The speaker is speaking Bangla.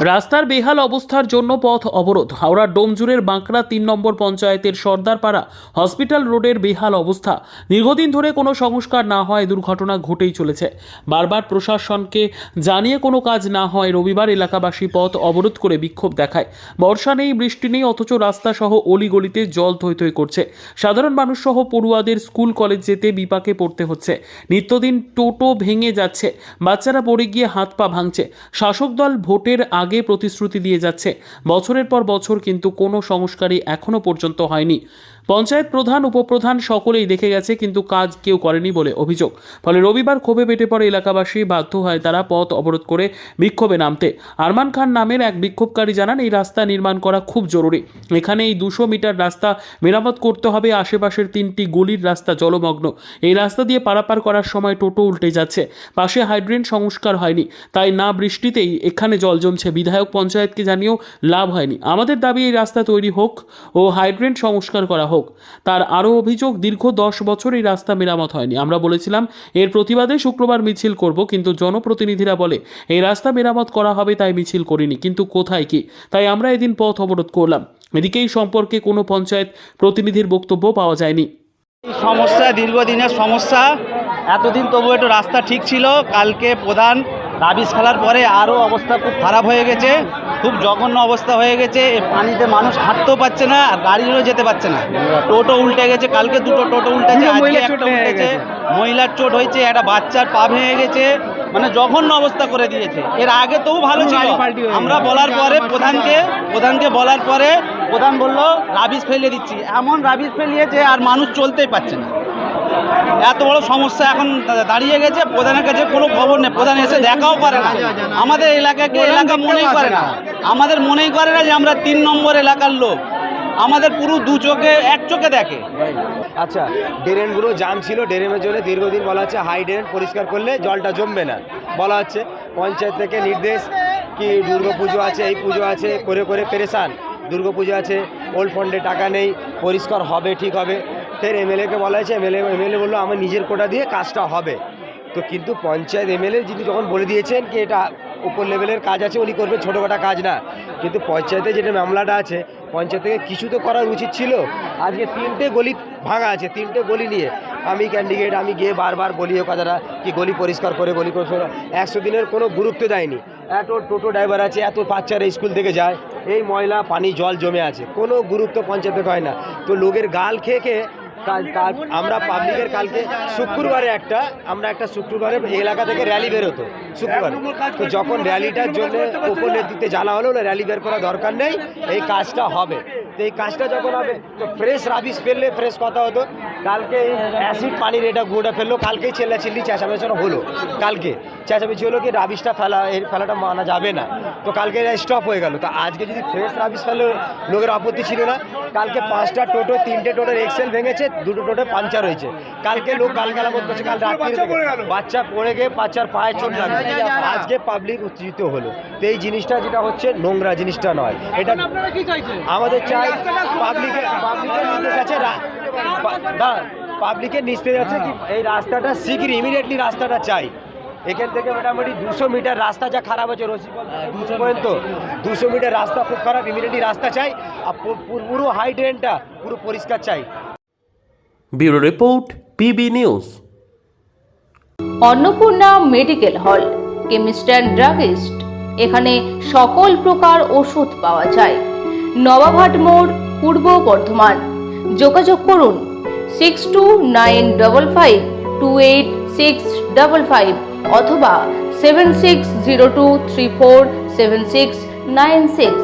রাস্তার বেহাল অবস্থার জন্য পথ অবরোধ। হাওড়ার ডোমজুড়ের বাঁকড়া ৩ নম্বর পঞ্চায়েতের সর্দারপাড়া হসপিটাল রোডের বেহাল অবস্থা। দীর্ঘদিন ধরে কোনো সংস্কার না হয় দুর্ঘটনা ঘটেই চলেছে। বারবার প্রশাসনকে জানিয়ে কোনো কাজ না হয় রবিবার এলাকাবাসী পথ অবরোধ করে বিক্ষোভ দেখায়। বর্ষা নেই, বৃষ্টি নেই, অথচ রাস্তা সহ অলিগলিতে জল থই থই করছে। সাধারণ মানুষ সহ পড়ুয়াদের স্কুল কলেজ যেতে বিপাকে পড়তে হচ্ছে। নিত্যদিন টোটো ভেঙে যাচ্ছে, বাচ্চারা পড়ে গিয়ে হাত পা ভাঙছে। শাসক দল ভোটের আগে প্রতিশ্রুতি দিয়ে যাচ্ছে, বছরের পর বছর, কিন্তু কোনো সংস্কারই এখনো পর্যন্ত হয়নি। পঞ্চায়েত প্রধান, উপপ্রধান সকলেই দেখে গেছে, কিন্তু কাজ কেউ করেনি বলে অভিযোগ। ফলে রবিবার ক্ষোভে পেটে পড়ে এলাকাবাসী, বাধ্য হয় তারা পথ অবরোধ করে বিক্ষোভে নামতে। আরমান খান নামের এক বিক্ষোভকারী জানান, এই রাস্তা নির্মাণ করা খুব জরুরি। এখানে এই 200 মিটার রাস্তা মেরামত করতে হবে। আশেপাশের 3টি গলির রাস্তা জলমগ্ন। এই রাস্তা দিয়ে পারাপার করার সময় টোটো উল্টে যাচ্ছে। পাশে হাইড্রেন সংস্কার হয়নি, তাই না বৃষ্টিতেই এখানে জল জমছে। বিধায়ক পঞ্চায়েতকে জানিয়েও লাভ হয়নি। আমাদের দাবি এই রাস্তা তৈরি হোক ও হাইড্রেন সংস্কার করা হোক। তার আরও অভিযোগ, দীর্ঘ 10 বছর এই রাস্তা মেরামত হয়নি। আমরা বলেছিলাম এর প্রতিবাদে শুক্রবার মিছিল করব, কিন্তু জনপ্রতিনিধিরা বলে এই রাস্তা মেরামত করা হবে, তাই মিছিল করিনি। কিন্তু কোথায় কি, তাই আমরা এদিন পথ অবরোধ করলাম। এদিকে এই সম্পর্কে কোনো পঞ্চায়েত প্রতিনিধির বক্তব্য পাওয়া যায়নি। সমস্যা দীর্ঘদিনের সমস্যা, এতদিন তবু একটু রাস্তা ঠিক ছিল। কালকে প্রধান রাবিশ খেলার পরে আরও অবস্থা খুব খারাপ হয়ে গেছে, খুব জঘন্য অবস্থা হয়ে গেছে। পানিতে মানুষ হাঁটতেও পারছে না, আর গাড়িও যেতে পারছে না। টোটো উল্টে গেছে, কালকে 2টো টোটো উল্টেছে, আজকে একটা উল্টেছে। মহিলার চোট হয়েছে, একটা বাচ্চার পা ভেঙে গেছে, মানে জঘন্য অবস্থা করে দিয়েছে। এর আগে তো ভালো ছিল। আমরা বলার পরে প্রধানকে বলার পরে প্রধান বলল রাবিশ ফেলে দিচ্ছি। এমন রাবিশ ফেলিয়েছে আর মানুষ চলতেই পারছে না। এত বড় সমস্যা এখন দাঁড়িয়ে গেছে। প্রধানের কাছে কোনো খবর নেই, প্রধান এসে দেখাও করে না। আমাদের এলাকাকে এলাকা মনেই করে না, আমাদের মনেই করে না যে আমরা 3 নম্বর এলাকার লোক। আমাদের পুরো 2 চোখে 1 চোখে দেখে। আচ্ছা, ড্রেনগুলো জাম ছিল, ড্রেনের জন্য দীর্ঘদিন বলা হচ্ছে হাই ড্রেন পরিষ্কার করলে জলটা জমবে না। বলা হচ্ছে পঞ্চায়েত থেকে নির্দেশ কি দুর্গা পুজো আছে, এই পুজো আছে, করে করে পেরেশান। দুর্গা পুজো আছে, ওল্ড ফান্ডে টাকা নেই, পরিষ্কার হবে, ঠিক হবে। ফের এমএলএকে বলা হয়েছে, এমএলএ বললো আমার নিজের কোটা দিয়ে কাজটা হবে। তো কিন্তু পঞ্চায়েত এমএলএ যিনি যখন বলে দিয়েছেন কি এটা উপর লেভেলের কাজ আছে, উনি করবে, ছোটোখাটো কাজ না। কিন্তু পঞ্চায়েতে যেটা মামলাটা আছে, পঞ্চায়েত থেকে কিছু তো করার উচিত ছিল। আজকে 3টে গলি ভাঙা আছে, 3টে গলি নিয়ে আমি ক্যান্ডিডেট, আমি গিয়ে বারবার বলি ও কথাটা কি গলি পরিষ্কার করে, গলি পরিষ্কার। 100 দিনের কোনো গুরুত্ব দেয়নি। এত টোটো ড্রাইভার আছে, এত বাচ্চারা স্কুল থেকে যায়, এই ময়লা পানি জল জমে আছে, কোনো গুরুত্ব পঞ্চায়েতে হয় না। তো লোকের গাল খেয়ে খেয়ে আমরা পাবলিকের কালকে শুক্রবারে আমরা একটা শুক্রবারে এলাকা থেকে র্যালি বেরোতো শুক্রবারে। তো যখন র্যালিটার জন্য উপর নেতৃত্বে জানা হলো র্যালি বের করা দরকার নেই, এই কাজটা হবে। তো এই কাজটা যখন হবে তো ফ্রেশ রাবিশ ফেললে ফ্রেশ কথা হতো। কালকে অ্যাসিড পানির এটা গুঁড়োটা ফেললো, কালকেই চিল্লি চেঁচামেচি হলো। কালকে চেঁচামেচি হলো কি রাবিশটা ফেলাটা মানা যাবে না। তো কালকে স্টপ হয়ে গেল। তো আজকে যদি ফ্রেশ রাবিশ ফেলে লোকের আপত্তি ছিল না। কালকে 5টা টোটো, 3টে টোটোর এক্সেল ভেঙেছে, 2টো টোটো পাঞ্চার হয়েছে। কালকে লোক গালগালামত করছে, কাল রাত্রি বাচ্চা পড়ে গিয়ে বাচ্চার পায়ে চোট লাগে। আজকে পাবলিক উত্তেজিত হলো। তো এই জিনিসটা যেটা হচ্ছে নোংরা জিনিসটা নয়। এটা আমাদের চাই পাবলিকের নির্দেশ আছে, পাবলিকের নির্দেশ আছে কি এই রাস্তাটা শীঘ্র ইমিডিয়েটলি রাস্তাটা চাই। এখান থেকে মোটামুটি 200 মিটার রাস্তা যা খারাপ আছে, রসিকগঞ্জ 200 পর্যন্ত 200 মিটার রাস্তা খুব খারাপ। ইমিডিয়েটলি রাস্তা চাই, আর পুরো হাই ড্রেনটা পুরো পরিষ্কার চাই। Bureau report, PB news. Annapurna medical hall, chemist and druggist. এখানে সকল প্রকার ওষুধ পাওয়া যায়। নবাবহাট মোড়, পূর্ব বর্ধমান। যোগাযোগ করুন 6295528655 অথবা 7602347696।